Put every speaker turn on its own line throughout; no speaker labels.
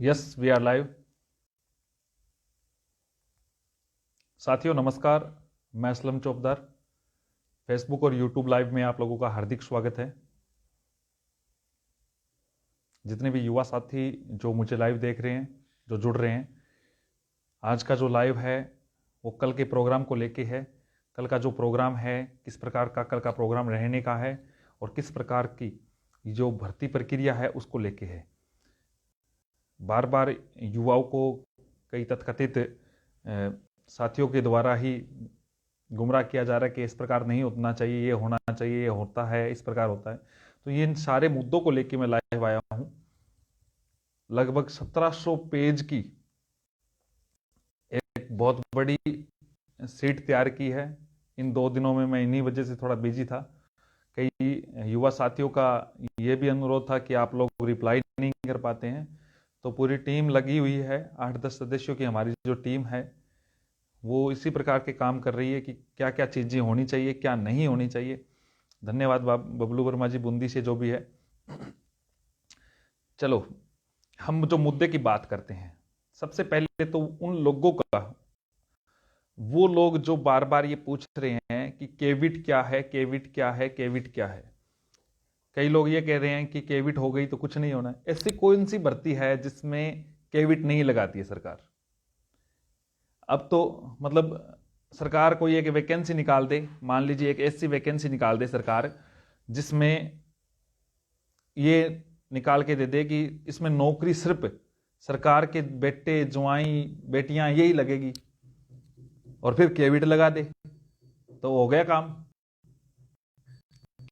Yes we are live. साथियों नमस्कार, मैं असलम चौबदार। फेसबुक और यूट्यूब लाइव में आप लोगों का हार्दिक स्वागत है। जितने भी युवा साथी जो मुझे लाइव देख रहे हैं, जो जुड़ रहे हैं, आज का जो लाइव है वो कल के प्रोग्राम को लेके है। कल का जो प्रोग्राम है, किस प्रकार का कल का प्रोग्राम रहने का है और किस प्रकार की जो भर्ती प्रक्रिया है उसको लेके है। बार बार युवाओं को कई तथाकथित साथियों के द्वारा ही गुमराह किया जा रहा है कि इस प्रकार नहीं होना चाहिए, ये होना चाहिए, ये होता है, इस प्रकार होता है। तो ये इन सारे मुद्दों को लेकर मैं लाइव आया हूं। लगभग 1700 पेज की एक बहुत बड़ी सीट तैयार की है। इन 2 दिनों में मैं इन्हीं वजह से थोड़ा बिजी था। कई युवा साथियों का ये भी अनुरोध था कि आप लोग रिप्लाई नहीं कर पाते हैं, तो पूरी टीम लगी हुई है। 8-10 सदस्यों की हमारी जो टीम है वो इसी प्रकार के काम कर रही है कि क्या क्या चीज़ें होनी चाहिए, क्या नहीं होनी चाहिए। धन्यवाद बबलू वर्मा जी बूंदी से जो भी है। चलो हम जो मुद्दे की बात करते हैं, सबसे पहले तो उन लोगों का, वो लोग जो बार बार ये पूछ रहे हैं कि केविट क्या है, केविट क्या है, केविट क्या है। कई लोग ये कह रहे हैं कि केविट हो गई तो कुछ नहीं होना है। ऐसी कौन सी भर्ती है जिसमें केविट नहीं लगाती है सरकार? अब तो मतलब सरकार कोई एक वैकेंसी निकाल दे, मान लीजिए एक ऐसी वैकेंसी निकाल दे सरकार जिसमें ये निकाल के दे दे कि इसमें नौकरी सिर्फ सरकार के बेटे, जुआई, बेटियां यही लगेगी, और फिर केविट लगा दे तो हो गया काम।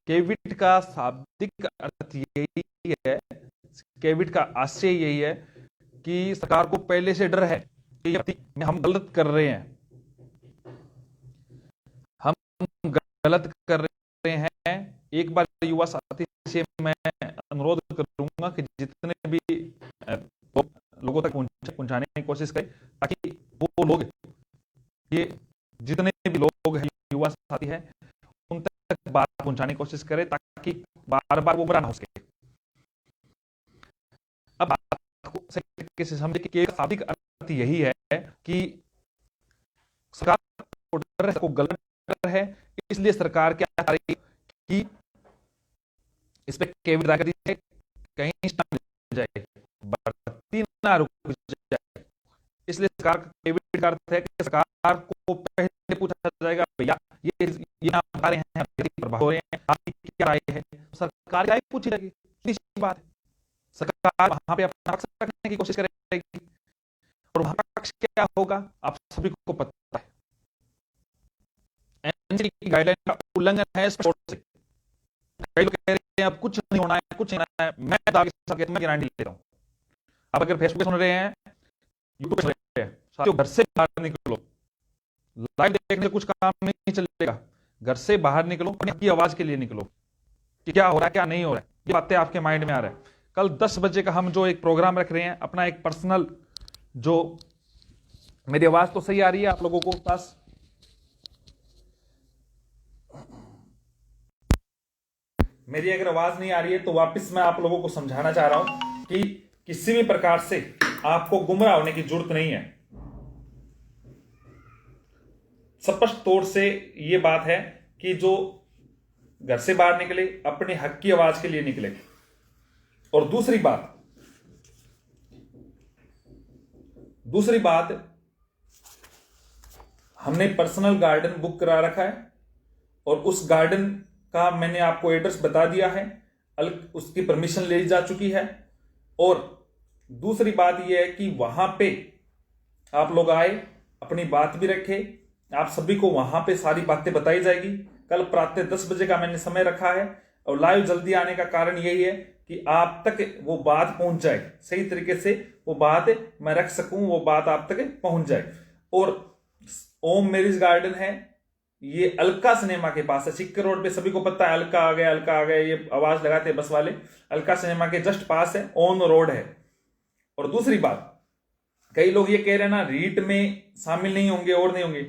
केविट का शाब्दिक अर्थ यही है, केविट का आशय यही है कि सरकार को पहले से डर है कि हम गलत कर रहे हैं, हम गलत कर रहे हैं। एक बार युवा साथी से मैं अनुरोध करूंगा कि जितने भी लोगों तक पहुंचाने की कोशिश करें, ताकि वो लोग, ये जितने भी लोग हैं युवा साथी हैं, उन तक बात पहुंचाने की कोशिश करें ताकि बार बार वो बुरा ना हो सके। अब बात को सही तरीके से समझे कि शाब्दिक अर्थ यही है कि सरकार को डर है, को गलत डर है, इसलिए सरकार क्या कर रही है कि इस पे केविट लगा दी जाए, कहीं मिल जाए, बढ़ती ना रुक जाए। इसलिए सरकार का केविट का अर्थ है कि सरकार को पहले पूछा जाएगा, भैया ये आप बता रहे हैं, प्रभाव हो रहे हैं, आपकी क्या राय है? सरकार क्या पूछी जाएगी, सीधी बात है। सरकार वहां पे अपना पक्ष रखने की कोशिश करेगी, और वहां पक्ष क्या होगा आप सभी को पता है। एनसीटी की गाइडलाइन का उल्लंघन है स्पष्ट से। कई लोग कह रहे हैं अब कुछ नहीं होना है, कुछ नहीं होना है। मैं गारंटी लेता हूं। आप अगर फेसबुक पे सुन रहे हैं, यूट्यूब पे सुन रहे हैं, साथियों घर से बाहर निकलो। लाइव देखने से कुछ काम नहीं चलेगा। घर से बाहर निकलो, अपनी आवाज के लिए निकलो कि क्या हो रहा है, क्या नहीं हो रहा है। ये बातें आपके माइंड में आ रहा है। कल 10 बजे का हम जो एक प्रोग्राम रख रहे हैं, अपना एक पर्सनल, जो मेरी आवाज तो सही आ रही है आप लोगों को पास? मेरी अगर आवाज नहीं आ रही है तो वापस मैं आप लोगों को समझाना चाह रहा हूं कि किसी भी प्रकार से आपको गुमराह होने की जरूरत नहीं है। स्पष्ट तौर से यह बात है कि जो घर से बाहर निकले, अपने हक की आवाज के लिए निकले। और दूसरी बात, हमने पर्सनल गार्डन बुक करा रखा है, और उस गार्डन का मैंने आपको एड्रेस बता दिया है, उसकी परमिशन ले जा चुकी है। और दूसरी बात यह है कि वहां पे आप लोग आए, अपनी बात भी रखे, आप सभी को वहां पे सारी बातें बताई जाएगी। कल प्रातः 10 बजे का मैंने समय रखा है, और लाइव जल्दी आने का कारण यही है कि आप तक वो बात पहुंच जाए, सही तरीके से वो बात मैं रख सकूं, वो बात आप तक पहुंच जाए। और ओम मैरिज गार्डन है, ये अलका सिनेमा के पास है, सिक्कर रोड पे। सभी को पता है अलका आ गया, अलका आ गया, ये आवाज लगाते हैं बस वाले। अलका सिनेमा के जस्ट पास है, ऑन रोड है। और दूसरी बात, कई लोग ये कह रहे हैं ना रीट में शामिल नहीं होंगे और नहीं होंगे।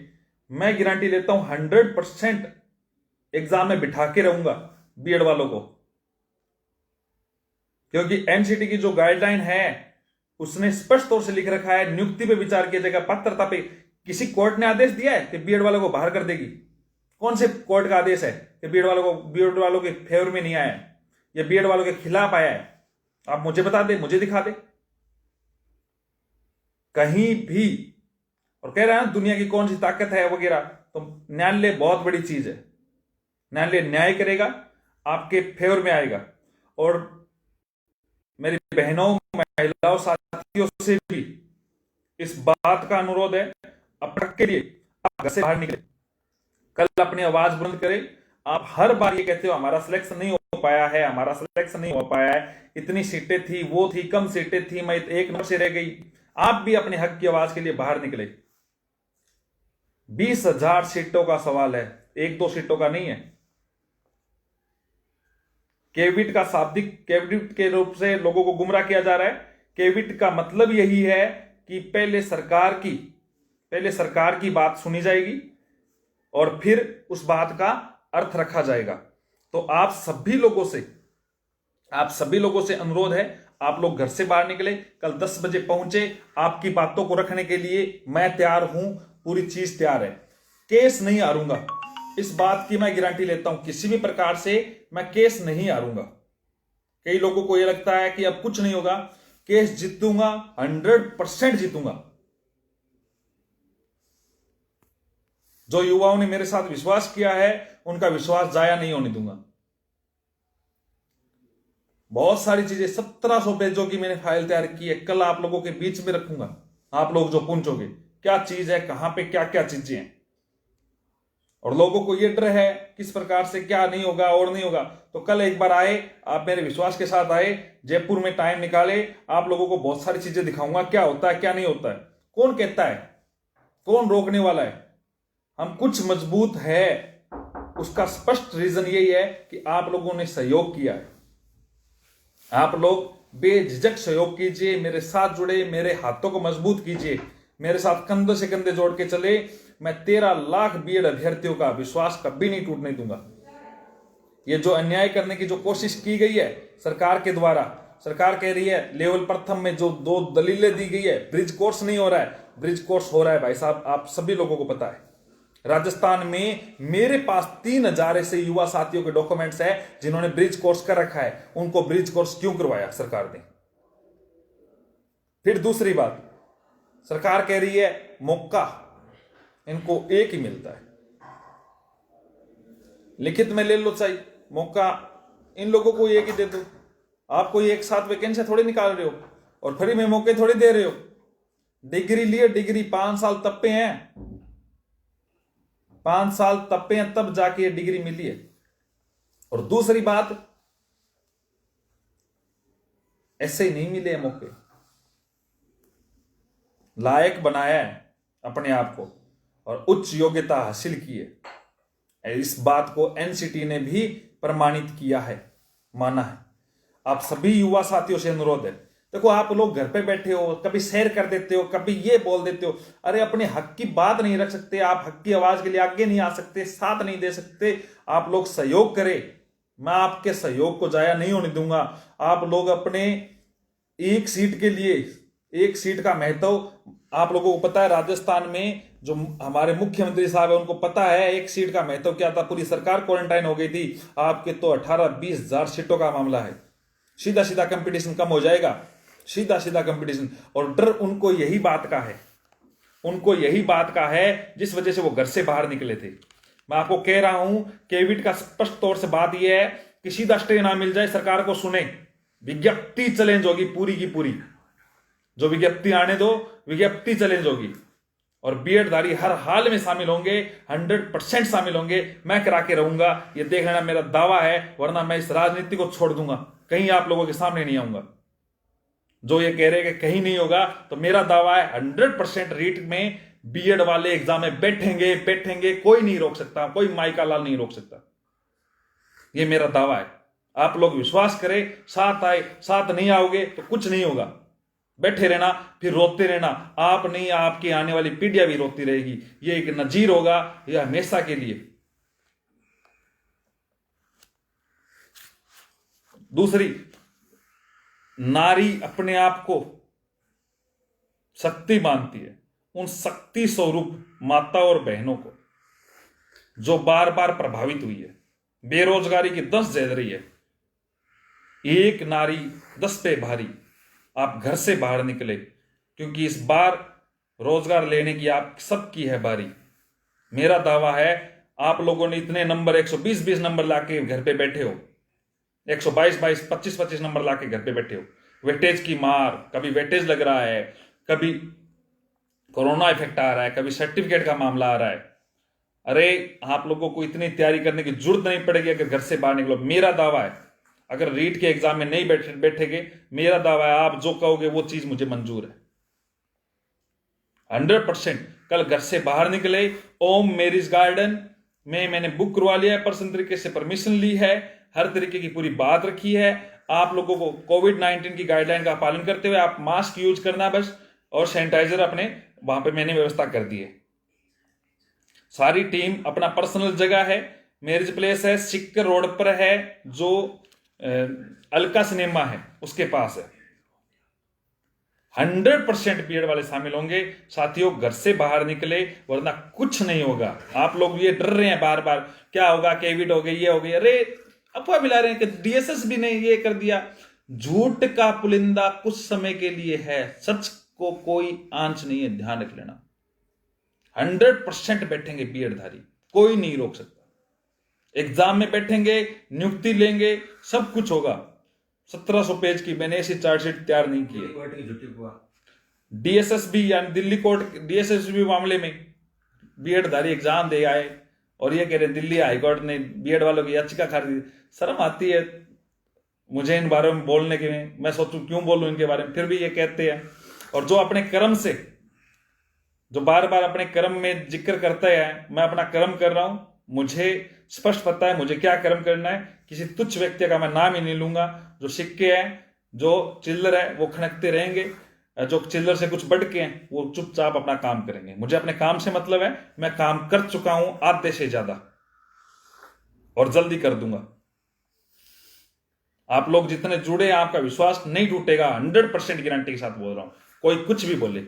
मैं गारंटी लेता हूं 100% एग्जाम में बिठा के रहूंगा बीएड वालों को, क्योंकि एनसीटी की जो गाइडलाइन है उसने स्पष्ट तौर से लिख रखा है नियुक्ति पे विचार किया जाएगा, पात्रता पे। किसी कोर्ट ने आदेश दिया है कि बीएड वालों को बाहर कर देगी? कौन से कोर्ट का आदेश है कि बीएड वालों के फेवर में नहीं आया है या बीएड वालों के खिलाफ आया है? आप मुझे बता दे, मुझे दिखा दे कहीं भी। और कह रहे हैं दुनिया की कौन सी ताकत है वगैरह, तो न्यायालय बहुत बड़ी चीज है। न्यायालय न्याय करेगा, आपके फेवर में आएगा। और मेरी बहनों, महिलाओं, साथियों से भी इस बात का अनुरोध है, अपने हक के लिए आप घर से बाहर निकले, कल अपनी आवाज बुलंद करें। आप हर बार ये कहते हो हमारा सिलेक्शन नहीं हो पाया है, हमारा सिलेक्शन नहीं हो पाया है, इतनी सीटें थी, वो थी, कम सीटें थी, मैं एक नंबर से रह गई। आप भी अपने हक की आवाज के लिए बाहर निकले। 20,000 सीटों का सवाल है, एक दो सीटों का नहीं है। केविट का शाब्दिक केविट के रूप से लोगों को गुमराह किया जा रहा है। केविट का मतलब यही है कि पहले सरकार की बात सुनी जाएगी और फिर उस बात का अर्थ रखा जाएगा। तो आप सभी लोगों से अनुरोध है, आप लोग घर से बाहर निकले, कल 10 बजे पहुंचे। आपकी बातों को रखने के लिए मैं तैयार हूं, पूरी चीज तैयार है। केस नहीं हारूंगा, इस बात की मैं गारंटी लेता हूं। किसी भी प्रकार से मैं केस नहीं हारूंगा। कई लोगों को यह लगता है कि अब कुछ नहीं होगा, केस जीतूंगा, 100% जीतूंगा। जो युवाओं ने मेरे साथ विश्वास किया है, उनका विश्वास जाया नहीं होने दूंगा। बहुत सारी चीजें, 1700 पेजों की मैंने फाइल तैयार की है, कल आप लोगों के बीच में रखूंगा। आप लोग जो पूछोगे क्या चीज है, कहां पे क्या क्या चीजें हैं, और लोगों को यह डर है किस प्रकार से क्या नहीं होगा और नहीं होगा, तो कल एक बार आए, आप मेरे विश्वास के साथ आए, जयपुर में टाइम निकाले, आप लोगों को बहुत सारी चीजें दिखाऊंगा, क्या होता है क्या नहीं होता है, कौन कहता है, कौन रोकने वाला है। हम कुछ मजबूत है, उसका स्पष्ट रीजन यही है कि आप लोगों ने सहयोग किया है। आप लोग बेझिझक सहयोग कीजिए, मेरे साथ जुड़े, मेरे हाथों को मजबूत कीजिए, मेरे साथ कंधे से कंधे जोड़ के चले। मैं 13 लाख बीएड अभ्यर्थियों का विश्वास कभी नहीं टूटने दूंगा। ये जो अन्याय करने की जो कोशिश की गई है सरकार के द्वारा, सरकार कह रही है लेवल प्रथम में जो 2 दलीलें दी गई है, ब्रिज कोर्स नहीं हो रहा है, ब्रिज कोर्स हो रहा है भाई साहब, आप सभी लोगों को पता है। राजस्थान में मेरे पास 3000 ऐसे युवा साथियों के डॉक्यूमेंट्स है जिन्होंने ब्रिज कोर्स कर रखा है, उनको ब्रिज कोर्स क्यों करवाया सरकार ने। फिर दूसरी बात, सरकार कह रही है मौका इनको एक ही मिलता है, लिखित में ले लो चाहिए मौका, इन लोगों को एक ही दे दो। आप कोई एक साथ वैकेंसी थोड़ी निकाल रहे हो और फ्री में मौके थोड़ी दे रहे हो। डिग्री लिए, डिग्री 5 साल तप्पे हैं, 5 साल तप्पे हैं, तब जाके डिग्री मिली है। और दूसरी बात, ऐसे ही नहीं मिले मौके, लायक बनाया है अपने आप को और उच्च योग्यता हासिल की है। इस बात को एनसीटी ने भी प्रमाणित किया है, माना है। आप सभी युवा साथियों से अनुरोध है, देखो आप लोग घर पे बैठे हो, कभी शेयर कर देते हो, कभी ये बोल देते हो, अरे अपने हक की बात नहीं रख सकते, आप हक की आवाज के लिए आगे नहीं आ सकते, साथ नहीं दे सकते। आप लोग सहयोग करें, मैं आपके सहयोग को जाया नहीं होने दूंगा। आप लोग अपने एक सीट के लिए, एक सीट का महत्व आप लोगों को पता है। राजस्थान में जो हमारे मुख्यमंत्री साहब है उनको पता है एक सीट का महत्व क्या था। पूरी सरकार क्वारंटाइन हो गई थी, आपके तो 18-20 हजार सीटों का मामला है। सीधा सीधा कंपटीशन कम हो जाएगा, सीधा सीधा कंपटीशन। और डर उनको यही बात का है, उनको यही बात का है जिस वजह से वो घर से बाहर निकले थे। मैं आपको कह रहा हूं, केविट का स्पष्ट तौर से बात यह है कि सीधा स्टे ना मिल जाए, सरकार को सुने, विज्ञप्ति चैलेंज होगी पूरी की पूरी। जो विज्ञप्ति आने दो, विज्ञप्ति चैलेंज होगी और बीएड धारी हर हाल में शामिल होंगे, 100% शामिल होंगे। मैं करा के रहूंगा, ये देख लेना, मेरा दावा है, वरना मैं इस राजनीति को छोड़ दूंगा, कहीं आप लोगों के सामने नहीं आऊंगा। जो ये कह रहे हैं कि कहीं नहीं होगा, तो मेरा दावा है 100% रीट में बीएड वाले एग्जाम में बैठेंगे, कोई नहीं रोक सकता, कोई माइका लाल नहीं रोक सकता, ये मेरा दावा है। आप लोग विश्वास करें, साथ आए, साथ नहीं आओगे तो कुछ नहीं होगा, बैठे रहना, फिर रोते रहना। आप नहीं, आपकी आने वाली पीढ़ियां भी रोती रहेगी। ये एक नजीर होगा, यह हमेशा के लिए। दूसरी, नारी अपने आप को शक्ति मानती है, उन शक्ति स्वरूप माता और बहनों को जो बार बार प्रभावित हुई है, बेरोजगारी की 10 झेल रही है, एक नारी 10 पे भारी। आप घर से बाहर निकले, क्योंकि इस बार रोजगार लेने की आप सबकी है बारी। मेरा दावा है, आप लोगों ने इतने नंबर 120 नंबर लाके घर पे बैठे हो, 122 25 नंबर लाके घर पे बैठे हो। वेटेज की मार, कभी वेटेज लग रहा है, कभी कोरोना इफेक्ट आ रहा है, कभी सर्टिफिकेट का मामला आ रहा है। अरे आप लोगों को इतनी तैयारी करने की जरूरत नहीं पड़ेगी अगर घर से बाहर निकलो। मेरा दावा है, अगर रीट के एग्जाम में नहीं बैठेगे, मेरा दावा है आप जो कहोगे वो चीज मुझे मंजूर है 100%। कल घर से बाहर निकले, ओम मैरिज गार्डन में मैंने बुक करवा लिया है, पर्सनल तरीके से परमिशन ली है, हर तरीके की पूरी बात रखी है। आप लोगों को कोविड-19 की गाइडलाइन का पालन करते हुए आप मास्क यूज करना बस, और सैनिटाइजर अपने वहां पे मैंने व्यवस्था कर दी है। सारी टीम, अपना पर्सनल जगह है, मैरिज प्लेस है, सिक्कर रोड पर है, जो अलका सिनेमा है उसके पास है। 100% बीएड वाले शामिल होंगे। साथियों, घर से बाहर निकले वरना कुछ नहीं होगा। आप लोग ये डर रहे हैं बार बार, क्या होगा, कोविड हो गई, ये हो गई। अरे अफवाह मिला रहे हैं कि डीएसएस भी नहीं ये कर दिया। झूठ का पुलिंदा कुछ समय के लिए है, सच को कोई आंच नहीं है, ध्यान रख लेना। 100% बैठेंगे बीएडधारी, कोई नहीं रोक सकता। एग्जाम में बैठेंगे, नियुक्ति लेंगे, सब कुछ होगा। 1700 पेज की मैंने ऐसी चार्जशीट तैयार नहीं की है। डीएसएसबी यानी दिल्ली कोर्ट, डीएसएसबी मामले में बीएडधारी एग्जाम दे आए और ये कह रहे दिल्ली हाईकोर्ट ने बीएड वालों की याचिका खारिज। शर्म आती है मुझे इन बारे में बोलने के। मैं सोचूं क्यों बोलूं इनके बारे में, फिर भी ये कहते हैं। और जो अपने कर्म से, जो बार बार अपने कर्म में जिक्र करता है, मैं अपना कर्म कर रहा हूं, मुझे स्पष्ट पता है मुझे क्या कर्म करना है। किसी तुच्छ व्यक्ति का मैं नाम ही नहीं लूंगा। जो सिक्के हैं, जो चिल्लर है, वो खनकते रहेंगे। जो चिल्लर से कुछ बढ़ के हैं, वो चुपचाप अपना काम करेंगे। मुझे अपने काम से मतलब है, मैं काम कर चुका हूं आधे से ज्यादा, और जल्दी कर दूंगा। आप लोग जितने जुड़े हैं, आपका विश्वास नहीं टूटेगा। 100% गारंटी के साथ बोल रहा हूं। कोई कुछ भी बोले,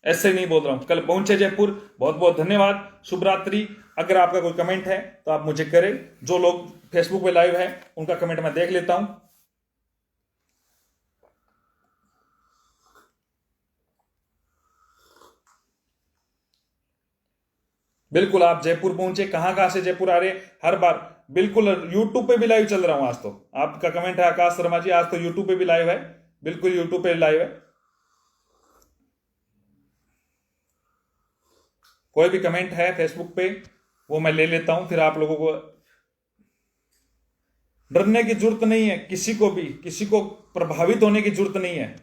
ऐसे नहीं बोल रहा हूं। कल पहुंचे जयपुर, बहुत बहुत धन्यवाद, शुभ रात्रि। अगर आपका कोई कमेंट है तो आप मुझे करें। जो लोग फेसबुक पे लाइव है उनका कमेंट मैं देख लेता हूं। बिल्कुल, आप जयपुर पहुंचे, कहां से जयपुर आ रहे हर बार। बिल्कुल, यूट्यूब पे भी लाइव चल रहा हूं आज तो। आपका कमेंट है आकाश शर्मा जी, आज तो यूट्यूब पे भी लाइव है। बिल्कुल यूट्यूब पे लाइव है। कोई भी कमेंट है फेसबुक पे वो मैं ले लेता हूं। फिर आप लोगों को डरने की जरूरत नहीं है, किसी को भी किसी को प्रभावित होने की जरूरत नहीं है।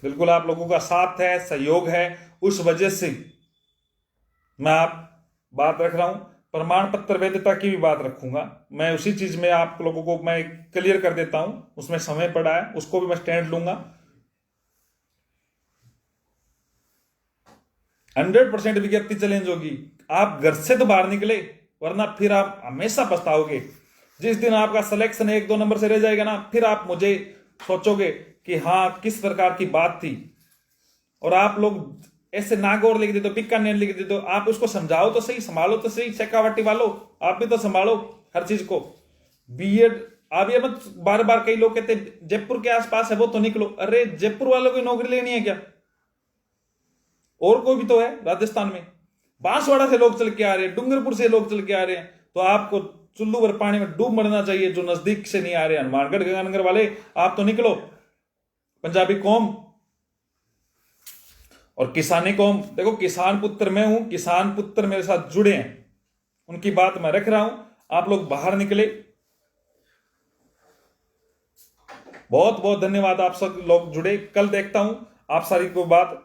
बिल्कुल आप लोगों का साथ है, सहयोग है, उस वजह से मैं आप बात रख रहा हूं। प्रमाण पत्र वैधता की भी बात रखूंगा मैं। उसी चीज में आप लोगों को मैं क्लियर कर देता हूं, उसमें समय पड़ा है, उसको भी मैं स्टैंड लूंगा। 100% विज्ञप्ति चैलेंज होगी। आप घर से तो बाहर निकले, वरना फिर आप हमेशा पछताओगे। जिस दिन आपका सिलेक्शन 1-2 नंबर से रह जाएगा ना, फिर आप मुझे सोचोगे कि हाँ किस प्रकार की बात थी। और आप लोग ऐसे नागौर लिख देते हो, बीकानेर लिख देते हो। आप उसको समझाओ तो सही, संभालो तो सही। शेखावाटी वालों, आप भी तो संभालो हर चीज को। बीएड आप ये मत बार बार, कई लोग कहते जयपुर के आसपास है वो तो निकलो। अरे जयपुर वालों को नौकरी लेनी है क्या? और कोई भी तो है राजस्थान में। बांसवाड़ा से लोग चल के आ रहे हैं, डूंगरपुर से लोग चल के आ रहे हैं। तो आपको चुल्लू भर पानी में डूब मरना चाहिए। जो नजदीक से नहीं आ रहे, हनुमानगढ़ गंगानगर वाले, आप तो निकलो। पंजाबी कौम और किसानी कौम, देखो किसान पुत्र मैं हूं, किसान पुत्र मेरे साथ जुड़े हैं, उनकी बात मैं रख रहा हूं। आप लोग बाहर निकले। बहुत बहुत धन्यवाद, आप सब लोग जुड़े। कल देखता हूं आप सारी को बात